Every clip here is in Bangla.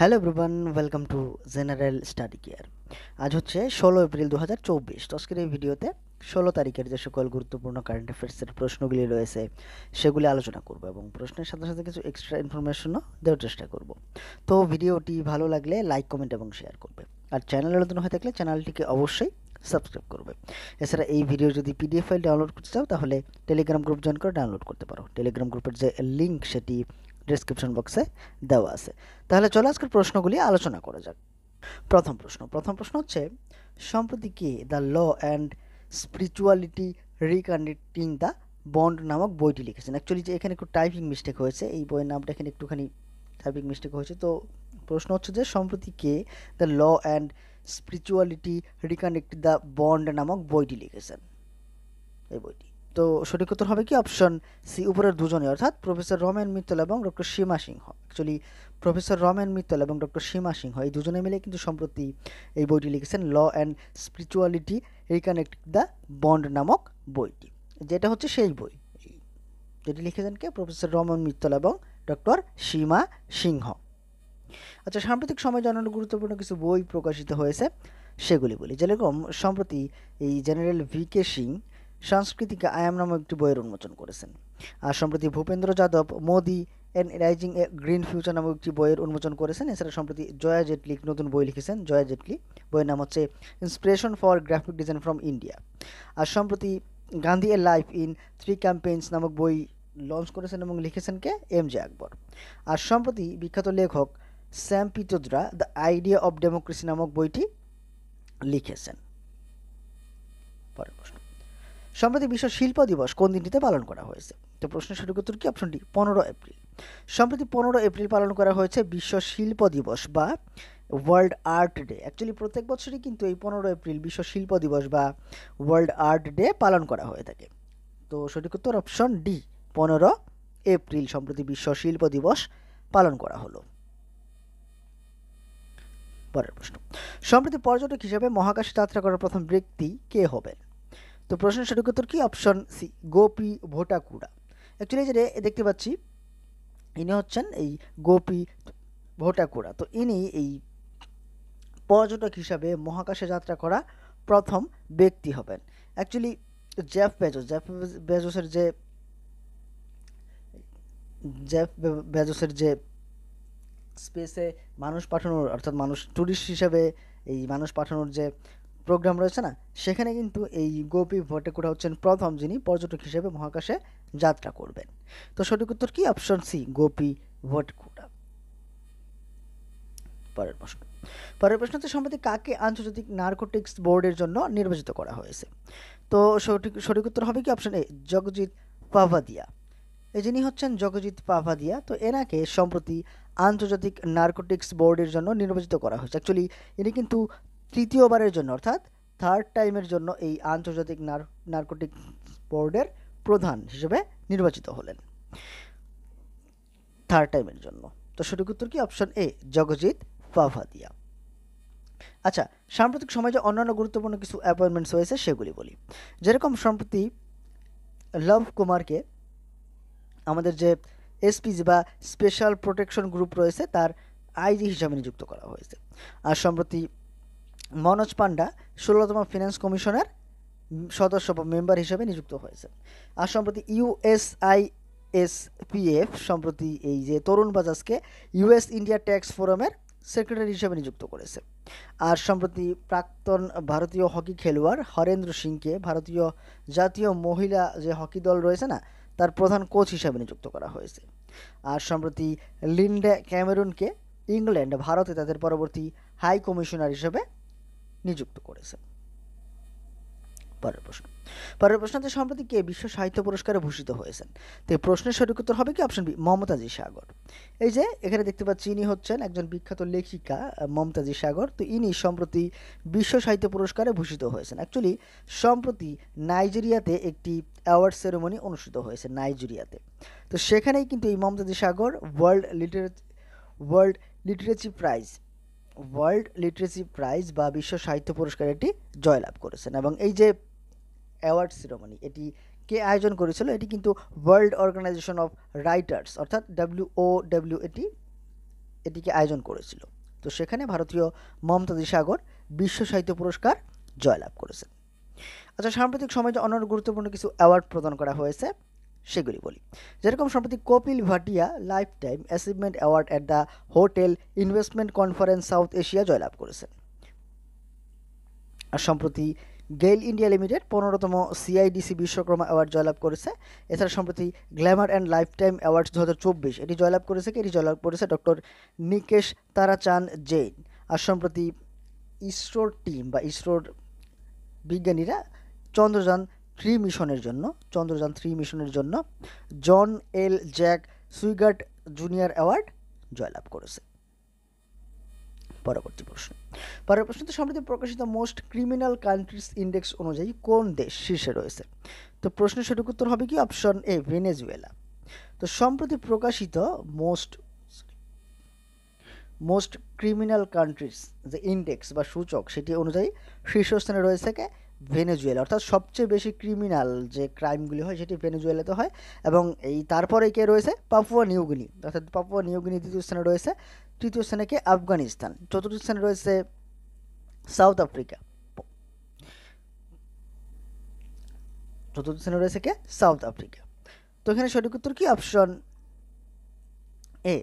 Hello everyone, welcome to general study care. আজ হচ্ছে 16 এপ্রিল 2024। তো আজকের এই ভিডিওতে 16 তারিখের যে সকল গুরুত্বপূর্ণ কারেন্ট অ্যাফেয়ার্সের প্রশ্নগুলি রয়েছে সেগুলি আলোচনা করব এবং প্রশ্নের সাথে সাথে কিছু এক্সট্রা ইনফরমেশনও দেওয়ার চেষ্টা করব। তো ভিডিওটি ভালো লাগলে লাইক, কমেন্ট এবং শেয়ার করবে। আর চ্যানেলে নতুন হয়ে থাকলে চ্যানেলটিকে অবশ্যই সাবস্ক্রাইব করবে। এছাড়া এই ভিডিও যদি পিডিএফ ফাইল ডাউনলোড করতে চাও তাহলে টেলিগ্রাম গ্রুপ জয়েন করে ডাউনলোড করতে পারো। টেলিগ্রাম গ্রুপের যে লিঙ্ক সেটি ডেসক্রিপশন বক্সে দেওয়া আছে। তাহলে চলো আজকের প্রশ্নগুলি আলোচনা করা যাক। প্রথম প্রশ্ন হচ্ছে, সম্প্রতি কে the law and spirituality reconnecting the bond নামক বইটি লিখেছেন? অ্যাকচুয়ালি যে এখানে একটু টাইপিং মিস্টেক হয়েছে, এই বইয়ের নামটা এখানে একটুখানি টাইপিং মিস্টেক হয়েছে। তো প্রশ্ন হচ্ছে যে সম্প্রতি কে the law and spirituality reconnect the bond নামক বইটি লিখেছেন, এই বইটি। তো সঠিক উত্তর হবে কি অপশন সি, উপরের দুজনে, অর্থাৎ প্রফেসর রমেন মিত্তল এবং ডক্টর সীমা সিংহ। অ্যাকচুয়ালি প্রফেসর রমেন মিত্তল এবং ডক্টর সীমা সিংহ এই দুজনে মিলে কিন্তু সম্প্রতি এই বইটি লিখেছেন, law and spirituality reconnect the bond নামক বইটি, যেটা হচ্ছে সেই বই যেটি লিখেছেন কে? প্রফেসর রমেন মিত্তল এবং ডক্টর সীমা সিংহ। আচ্ছা, সাম্প্রতিক সময়ে অন্যান্য গুরুত্বপূর্ণ কিছু বই প্রকাশিত হয়েছে, সেগুলি বলি। যেরকম সম্প্রতি এই জেনারেল ভি.কে. সিং সাংস্কৃতিক আয়াম নামক একটি বইয়ের উন্মোচন করেছেন। আর সম্প্রতি Bhupendra Yadav Modi and rising a green future নামক একটি বইয়ের উন্মোচন করেছেন। এছাড়া সম্প্রতি জয়া জেটলি নতুন বই লিখেছেন, জয়া জেটলি, বইয়ের নাম হচ্ছে inspiration for graphic design from India. আর সম্প্রতি Gandhi a life in 3 campaigns নামক বই লঞ্চ করেছেন এবং লিখেছেন কে? এম.জে. আকবর। আর সম্প্রতি বিখ্যাত লেখক Sam Pitroda the idea of democracy নামক বইটি লিখেছেন। পরের প্রশ্ন, সম্প্রতি বিশ্ব শিল্প দিবস কোন দিনটিতে পালন করা হয়েছে? তো প্রশ্নের সঠিক উত্তর কি? Option D, 15 April. সম্প্রতি 15 এপ্রিল পালন করা হয়েছে বিশ্ব শিল্প দিবস বা ওয়ার্ল্ড আর্ট ডে। অ্যাকচুয়ালি প্রত্যেক বছরই কিন্তু এই 15 এপ্রিল বিশ্ব শিল্প দিবস বা ওয়ার্ল্ড আর্ট ডে পালন করা হয়ে থাকে। তো সঠিক উত্তর অপশন ডি, 15 এপ্রিল সম্প্রতি বিশ্ব শিল্প দিবস পালন করা হলো। পরের প্রশ্ন, সম্প্রতি পর্যটক হিসেবে মহাকাশে যাত্রা করার প্রথম ব্যক্তি কে হবেন? তো প্রশ্নের সঠিক উত্তর কি? Option C, Gopi Bhotakura. Actually যে দেখতে পাচ্ছি ইনি হচ্ছেন এই গোপী ভোটাকুড়া। তো ইনি এই পর্যটক হিসাবে মহাকাশে যাত্রা করা প্রথম ব্যক্তি হবেন। অ্যাকচুয়ালি জেফ বেজোসের যে জেফ বেজোসের যে স্পেসে মানুষ পাঠানোর, অর্থাৎ মানুষ ট্যুরিস্ট হিসাবে এই মানুষ পাঠানোর যে প্রোগ্রাম রয়েছে না, সেখানে কিন্তু এই গোপী ভট্টাকুড়া হচ্ছেন প্রথম যিনি পর্যটক হিসেবে মহাকাশে যাত্রা করবেন। তো সঠিক উত্তর কি? Option C, Gopi Bhattakura. পরের প্রশ্ন, হচ্ছে সম্প্রতি কাকে আন্তর্জাতিক নারকোটিক্স বোর্ডের জন্য নির্বাচিত করা হয়েছে? তো সঠিক উত্তর হবে কি? Option A, Jagjit Pavadia. যিনি হচ্ছেন জগজিৎ পাভাদিয়া। তো এনাকে সম্প্রতি আন্তর্জাতিক নারকোটিক্স বোর্ডের জন্য নির্বাচিত করা হয়েছে। অ্যাকচুয়ালি ইনি কিন্তু তৃতীয়বারের জন্য, অর্থাৎ থার্ড টাইমের জন্য এই আন্তর্জাতিক নারকোটিক্স বোর্ডের প্রধান হিসেবে নির্বাচিত হলেন, থার্ড টাইমের জন্য। তো সঠিক উত্তর কি? Option A, Jagjit Pavadia. আচ্ছা, সাম্প্রতিক সময়ে যে অন্যান্য গুরুত্বপূর্ণ কিছু অ্যাপয়েন্টমেন্টস হয়েছে সেগুলি বলি। যেরকম সম্প্রতি লভ কুমারকে আমাদের যে এসপিজি বা স্পেশাল প্রোটেকশন গ্রুপ রয়েছে তার আইজি হিসাবে নিযুক্ত করা হয়েছে। আর সম্প্রতি মনোজ পান্ডা 16তম ফিনান্স কমিশনের সদস্য বা মেম্বার হিসেবে নিযুক্ত হয়েছে। আর সম্প্রতি ইউএসআইএসপিএফ সম্প্রতি এই যে তরুণ বাজাজকে ইউএস ইন্ডিয়া ট্যাক্স ফোরামের সেক্রেটারি হিসেবে নিযুক্ত করেছে। আর সম্প্রতি প্রাক্তন ভারতীয় হকি খেলোয়াড় হরেন্দ্র সিংকে ভারতীয় জাতীয় মহিলা যে হকি দল রয়েছে না, তার প্রধান কোচ হিসাবে নিযুক্ত করা হয়েছে। আর সম্প্রতি লিন্ডা ক্যামেরুনকে ইংল্যান্ড ভারতে তাদের পরবর্তী হাই কমিশনার হিসেবে নিযুক্ত করেছে। পরের প্রশ্ন হচ্ছে, সম্প্রতি কে বিশ্ব সাহিত্য পুরস্কারে ভূষিত হয়েছেন? তো এই প্রশ্নের সঠিক উত্তর হবে কি? অপশন বি, মমতাজি সাগর। এই যে এখানে দেখতে পাচ্ছি ইনি হচ্ছেন একজন বিখ্যাত লেখিকা মমতাজি সাগর। তো ইনি সম্প্রতি বিশ্ব সাহিত্য পুরস্কারে ভূষিত হয়েছেন। অ্যাকচুয়ালি সম্প্রতি নাইজেরিয়াতে একটি অ্যাওয়ার্ড সেরেমনি অনুষ্ঠিত হয়েছে নাইজেরিয়াতে। তো সেখানেই কিন্তু এই মমতাজি সাগর ওয়ার্ল্ড লিটারেচার প্রাইজ বা বিশ্ব সাহিত্য পুরস্কার এটি জয়লাভ করেছেন। এবং এই যে অ্যাওয়ার্ড সেরেমনি এটি কে আয়োজন করেছিল? এটি কিন্তু ওয়ার্ল্ড অর্গানাইজেশন অফ রাইটার্স, অর্থাৎ WOW এটি এটিকে আয়োজন করেছিল। তো সেখানে ভারতীয় মমতাজ সাগর বিশ্ব সাহিত্য পুরস্কার জয়লাভ করেছেন। আচ্ছা, সাম্প্রতিক সময়ে যে অন্যান্য গুরুত্বপূর্ণ কিছু অ্যাওয়ার্ড প্রদান করা হয়েছে সেগুলি বলি। যেরকম সম্প্রতি Kapil Bhatia lifetime achievement award at the hotel investment conference South Asia জয়লাভ করেছেন। আর সম্প্রতি গেইল ইন্ডিয়া লিমিটেড 15তম সিআইডিসি বিশ্বকর্মা অ্যাওয়ার্ড জয়লাভ করেছে। এছাড়া সম্প্রতি glamour and lifetime awards 2024 এটি জয়লাভ করেছে এটি জয়লাভ করেছে ডক্টর নিকেশ তারাচাঁদ জৈন। আর সম্প্রতি ইসরোর টিম বা ইসরোর বিজ্ঞানীরা চন্দ্রযান 3 মিশনের জন্য জন এল জ্যাক সুইগার্ট জুনিয়র অ্যাওয়ার্ড জয়লাভ করেছে। পরবর্তী প্রশ্নতে সম্প্রতি প্রকাশিত মোস্ট ক্রিমিনাল কান্ট্রিজ ইন্ডেক্স অনুযায়ী কোন দেশ শীর্ষে রয়েছে? তো প্রশ্নের সঠিক উত্তর হবে কি অপশন এ, ভেনেজুয়েলা। তো সম্প্রতি প্রকাশিত মোস্ট ক্রিমিনাল কান্ট্রিজ যে ইন্ডেক্স বা সূচক সেটি অনুযায়ী শীর্ষস্থানে রয়েছে কে? ভেনেজুয়েলা। অর্থাৎ সবচেয়ে বেশি ক্রিমিনাল যে ক্রাইমগুলি হয় সেটি ভেনেজুয়েলাতে হয়। এবং এই তারপরে কে রয়েছে? Papua New Guinea. অর্থাৎ পাপুয়া নিউগিনি দ্বিতীয় স্থানে রয়েছে। তৃতীয় স্থানে কে? আফগানিস্তান। চতুর্থ স্থানে রয়েছে সাউথ আফ্রিকা। চতুর্থ স্থানে রয়েছে কে? South Africa. তো এখানে সঠিক উত্তর কি? অপশন এ,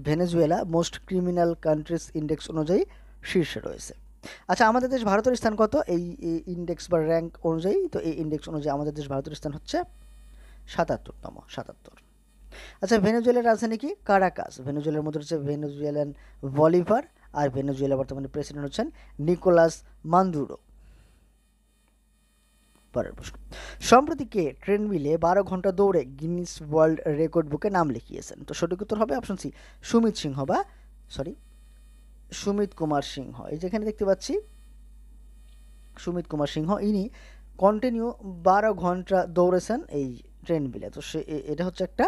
Venezuela most criminal countries index অনুযায়ী শীর্ষে রয়েছে। আচ্ছা, আমাদের দেশ ভারতের স্থান কত এই ইন্ডেক্স বা র্যাঙ্ক অনুযায়ী? তো এই ইন্ডেক্স অনুযায়ী আমাদের দেশ ভারতের স্থান হচ্ছে 77তম। আচ্ছা, ভেনেজুয়েলার রাজধানী কি? কারাকাস। ভেনেজুয়েলার মধ্যে হচ্ছে ভেনেজুয়েলান বলিভার। আর ভেনেজুয়েলা বর্তমানে প্রেসিডেন্ট হচ্ছেন নিকোলাস মান্দুরো। পরের প্রশ্ন, সম্প্রতি কে ট্রেডমিলে 12 ঘন্টা দৌড়ে গিনিস ওয়ার্ল্ড রেকর্ড বুকে নাম লিখিয়েছেন? তো সঠিক উত্তর হবে অপশন সি, সুমিত কুমার সিংহ। এই যেখানে দেখতে পাচ্ছি সুমিত কুমার সিংহ, ইনি কন্টিনিউ 12 ঘন্টা দৌড়েছেন এই ট্রেডমিলে। তো এটা হচ্ছে একটা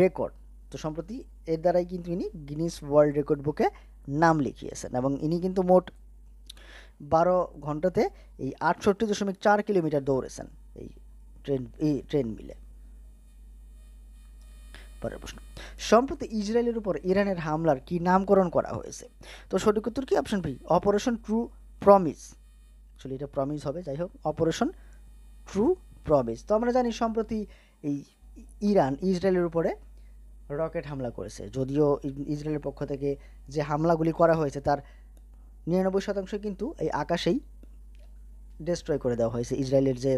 রেকর্ড। তো সম্প্রতি এর দ্বারাই কিন্তু ইনি গিনিস ওয়ার্ল্ড রেকর্ড বুকে নাম লিখিয়েছেন এবং ইনি কিন্তু মোট 12 ঘন্টাতে এই 68.4 কিলোমিটার দৌড়েছেন এই ট্রেডমিলে। পরের প্রশ্ন, সম্প্রতি ইসরায়েলের উপর ইরানের হামলার কি নামকরণ করা হয়েছে? তো সঠিক উত্তর কি? Option B, operation true promise. আসলে এটা প্রমিস হবে, যাই হোক, অপারেশন ট্রু প্রমিস। তো আমরা জানি সম্প্রতি এই ইরান ইসরায়েলের উপরে রকেট হামলা করেছে। যদিও ইসরায়েলের পক্ষ থেকে যে হামলাগুলি করা হয়েছে তার 99% কিন্তু এই আকাশেই ডিস্ট্রয় করে দেওয়া হয়েছে ইসরায়েলের যে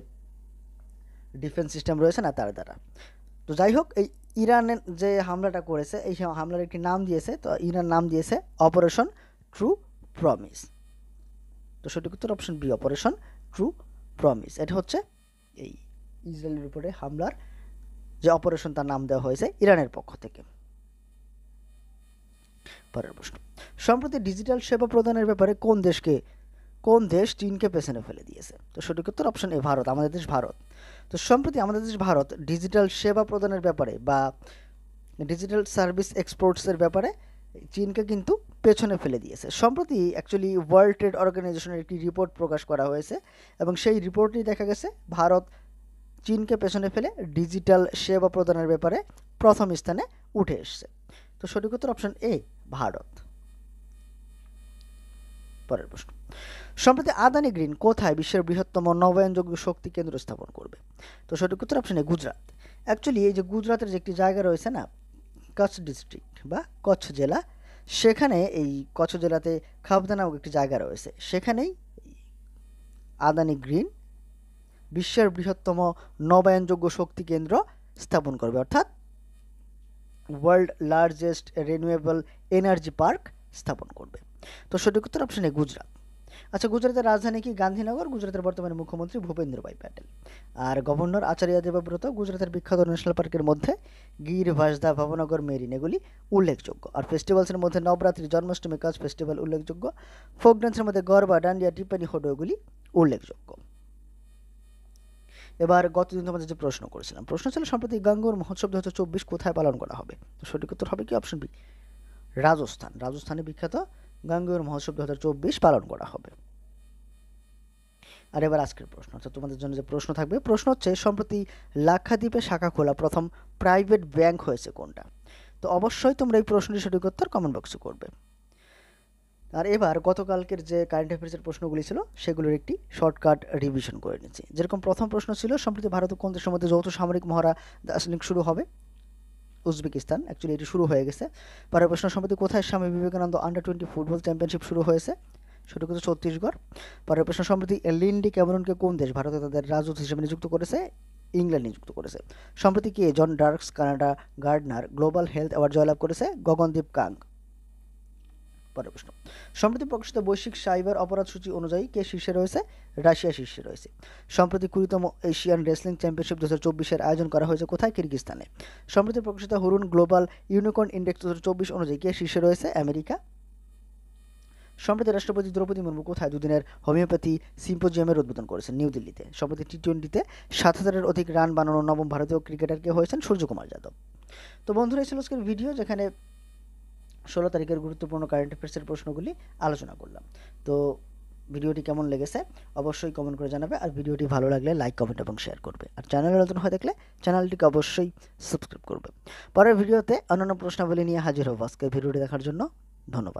ডিফেন্স সিস্টেম রয়েছে না তার দ্বারা। তো যাই হোক, এই ইরানের যে হামলাটা করেছে এই হামলার একটি নাম দিয়েছে, তো ইরান নাম দিয়েছে অপারেশন ট্রু প্রমিস। তো সঠিক উত্তর option B, operation true promise. এটা হচ্ছে এই ইসরায়েলের উপরে হামলার যে অপারেশন তার নাম দেওয়া হয়েছে ইরানের পক্ষ থেকে। পরের প্রশ্ন, সম্প্রতি ডিজিটাল সেবা প্রদানের ব্যাপারে কোন দেশ চীনকে পেছনে ফেলে দিয়েছে? তো সঠিক উত্তর অপশন এ, ভারত। আমাদের দেশ ভারত। তো সম্প্রতি আমাদের দেশ ভারত ডিজিটাল সেবা প্রদানের ব্যাপারে বা ডিজিটাল সার্ভিস এক্সপোর্টসের ব্যাপারে চীনকে কিন্তু পেছনে ফেলে দিয়েছে। সম্প্রতি অ্যাকচুয়ালি ওয়ার্ল্ড ট্রেড অর্গানাইজেশনের একটি রিপোর্ট প্রকাশ করা হয়েছে এবং সেই রিপোর্টেই দেখা গেছে ভারত চীনকে পেছনে ফেলে ডিজিটাল সেবা প্রদানের ব্যাপারে প্রথম স্থানে উঠে এসছে। তো সঠিক উত্তর অপশন এ, ভারত। পরের প্রশ্ন, সম্প্রতি আদানি গ্রিন কোথায় বিশ্বের বৃহত্তম নবায়নযোগ্য শক্তি কেন্দ্র স্থাপন করবে? তো সঠিক উত্তর অপশন এ, গুজরাট। অ্যাকচুয়ালি এই যে গুজরাটের যে একটি জায়গা রয়েছে না, কচ্ছ ডিস্ট্রিক্ট বা কচ্ছ জেলা, সেখানে এই কচ্ছ জেলাতে খাবদা নামক একটি জায়গা রয়েছে, সেখানেই আদানি গ্রিন বিশ্বের বৃহত্তম নবায়নযোগ্য শক্তি কেন্দ্র স্থাপন করবে, অর্থাৎ world largest renewable energy park স্থাপন করবে। তো সঠিক উত্তর অপশন এ, গুজরাট। আচ্ছা, গুজরাতের রাজধানী কি? গান্ধীনগর। গুজরাতের বর্তমানে মুখ্যমন্ত্রী ভূপেন্দ্রভাই প্যাটেল। আর গভর্নর আচার্য দেবব্রত। গুজরাতের বিখ্যাত ন্যাশনাল পার্কের মধ্যে গির, ভাসদা, ভবনগর, মেরিন এগুলি উল্লেখযোগ্য। আর ফেস্টিভ্যালসের মধ্যে নবরাত্রি, জন্মাষ্টমী, কাজ ফেস্টিভ্যাল উল্লেখযোগ্য। ফোক ডান্সের মধ্যে গরবা, ডান্ডিয়া, টিপ্পানি, হোডো এগুলি উল্লেখযোগ্য। এবার গতদিন তোমাদের যে প্রশ্ন করেছিলাম, প্রশ্ন ছিল সম্প্রতি গাঙ্গেয় মহোৎসব 2024 কোথায় পালন করা হবে? তো সঠিক উত্তর হবে কি? Option B, Rajasthan. রাজস্থানে বিখ্যাত গাঙ্গেয় মহোৎসব 2024 পালন করা হবে। আর এবার আজকের প্রশ্ন, অর্থাৎ তোমাদের জন্য যে প্রশ্ন থাকবে, প্রশ্ন হচ্ছে সম্প্রতি লাক্ষাদ্বীপে শাখা খোলা প্রথম প্রাইভেট ব্যাংক হয়েছে কোনটা? তো অবশ্যই তোমরা এই প্রশ্নটির সঠিক উত্তর কমেন্ট বক্সে করবে। আর এবার গতকালকের যে কারেন্ট অ্যাফেয়ার্সের প্রশ্নগুলি ছিল সেগুলোর একটি শর্টকাট রিভিশন করে নিচ্ছি। যেরকম প্রথম প্রশ্ন ছিল, সম্প্রতি ভারত ও কোন দেশের মধ্যে যৌথ সামরিক মহড়া দার্জিলিং শুরু হবে? উজবেকিস্তান, অ্যাকচুয়ালি এটি শুরু হয়ে গেছে। পরের প্রশ্ন, সম্প্রতি কোথায় Swami Vivekananda under-20 football championship শুরু হয়েছে? সঠিক উত্তর ছত্তিশগড়। পরের প্রশ্ন, সম্প্রতি লিন্ডি ক্যামেরনকে কোন দেশ ভারতে তাদের রাজদূত হিসেবে নিযুক্ত করেছে? ইংল্যান্ড নিযুক্ত করেছে। সম্প্রতি কে John Dirks Canada Gairdner global health award জয়লাভ করেছে? গগনদীপ কাং। পরের প্রশ্ন, সম্প্রতি প্রকাশিত বৈশ্বিক সাইবার অপরাধ সূচি অনুযায়ী কে শীর্ষে রয়েছে? রাশিয়া শীর্ষে রয়েছে। সম্প্রতি 20তম এশিয়ান রেসলিং চ্যাম্পিয়নশিপ 2024-এর আয়োজন করা হয়েছে কোথায়? কিরগিজস্তানে। সম্প্রতি প্রকাশিত হুরুন গ্লোবাল ইউনিকর্ন ইন্ডেক্স 2024 অনুযায়ী কে শীর্ষে রয়েছে? আমেরিকা। সম্প্রতি রাষ্ট্রপতি দ্রৌপদী মুর্মু কোথায় দুদিনের হোমিওপ্যাথি সিম্পোজিয়ামের উদ্বোধন করেছেন? নিউ দিল্লিতে। সম্প্রতি টি-20-তে 7,000-এর অধিক রান বানানো নবম ভারতীয় ক্রিকেটার কে হয়েছেন? সূর্যকুমার যাদব। তো বন্ধুরা, এই ছিল আজকের ভিডিও, যেখানে 16 তারিখের গুরুত্বপূর্ণ কারেন্ট অ্যাফেয়ার্সের প্রশ্নগুলি আলোচনা করলাম। তো ভিডিওটি কেমন লেগেছে অবশ্যই কমেন্ট করে জানাবে, আর ভিডিওটি ভালো লাগলে লাইক, কমেন্ট এবং শেয়ার করবে, আর চ্যানেলে নতুন হয়ে থাকলে চ্যানেলটিকে অবশ্যই সাবস্ক্রাইব করবে। পরের ভিডিওতে অন্যান্য প্রশ্নাবলী নিয়ে হাজির হব। আজকের ভিডিওটি দেখার জন্য ধন্যবাদ।